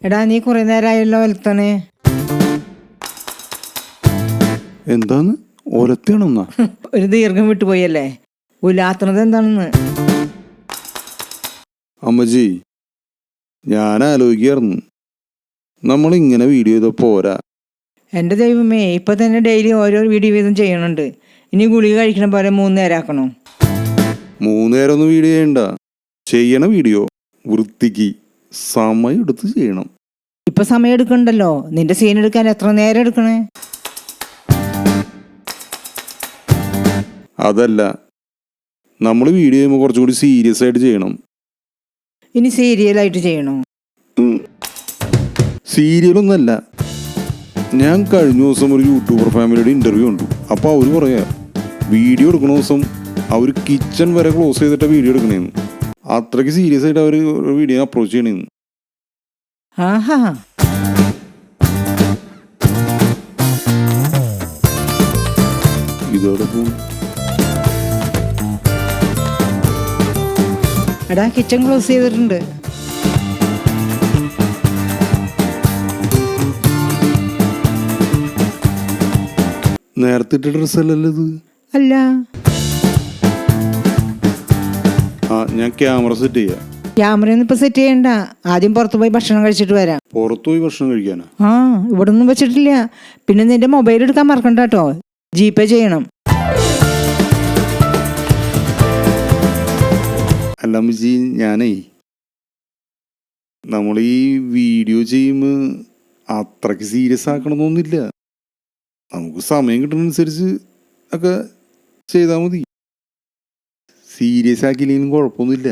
എടാ നീ കുറെ നേരമായല്ലോ ഒലത്തണേ. എന്താന്ന് ഒലത്തണെന്നാ? ഒരു ദീർഘം വിട്ടുപോയല്ലേ. ഉലാത്തണത് എന്താണെന്ന്. അമ്മജി, ഞാൻ ആലോചിക്കായിരുന്നു, നമ്മളിങ്ങനെ വീഡിയോ ചെയ്ത പോരാ. എൻ്റെ ദൈവമേ, ഇപ്പൊ തന്നെ ഡെയിലി ഓരോ വീഡിയോ വീതം ചെയ്യണുണ്ട്. ഇനി ഗുളിക കഴിക്കണ പോലെ 3 നേരം ആക്കണോ? 3 നേരം ഒന്നും വീഡിയോ ചെയ്യണ്ട. ചെയ്യണ വീഡിയോ വൃത്തിക്ക് സമയം എടുത്ത് ചെയ്യണം. ഇപ്പൊ സമയം എടുക്കണ്ടല്ലോ. നിന്റെ സീൻ എടുക്കാൻ എത്ര നേരം എടുക്കണേ? അതല്ല, നമ്മൾ വീഡിയോ ചെയ്യുമ്പോൾ കുറച്ചുകൂടി സീരിയസ് ആയിട്ട് ചെയ്യണം. ഇനി സീരിയലായിട്ട് ചെയ്യണോ? സീരിയലൊന്നല്ല. ഞാൻ കഴിഞ്ഞ ദിവസം ഒരു യൂട്യൂബർ ഫാമിലിയുടെ ഇന്റർവ്യൂ കണ്ടു. അപ്പോൾ അവർ പറയാ, വീഡിയോ എടുക്കുന്ന ദിവസം അവർ കിച്ചൺ വരെ ക്ലോസ് ചെയ്തിട്ട് വീഡിയോ എടുക്കണേന്ന്. അത്രയ്ക്ക് സീരിയസ് ആയിട്ട് അവർ വീഡിയോ അപ്രോച്ച് ചെയ്യണേന്ന്. ആഹാ, ഇതോടൊപ്പം എടാ കിച്ചൺ ക്ലോസ് ചെയ്തിട്ടുണ്ട്. നേരത്തെ ഇട്ട ഡ്രസ്സല്ലല്ലോ ഇത്. അല്ല, ഞാൻ ക്യാമറ സെറ്റ് ചെയ്യാം. ക്യാമറയൊന്നും ഇപ്പൊ സെറ്റ് ചെയ്യണ്ട. ആദ്യം പുറത്തു പോയി ഭക്ഷണം കഴിച്ചിട്ട് വരാം. പുറത്തു പോയി ഭക്ഷണം കഴിക്കാനാ? ഇവിടെ ഒന്നും വെച്ചിട്ടില്ല. പിന്നെ നിന്റെ മൊബൈൽ എടുക്കാൻ മറക്കണ്ട കേട്ടോ. ജിപേ ചെയ്യണം. അല്ല അമ്മച്ചി, ഞാനേ നമ്മൾ ഈ വീഡിയോ ചെയ്യുമ്പോൾ അത്രയ്ക്ക് സീരിയസ് ആക്കണമെന്നൊന്നുമില്ല. നമുക്ക് സമയം കിട്ടുന്നതനുസരിച്ച് ഒക്കെ ചെയ്താൽ മതി. സീരിയസ് ആക്കിയില്ലെങ്കിലും കുഴപ്പമൊന്നുമില്ല.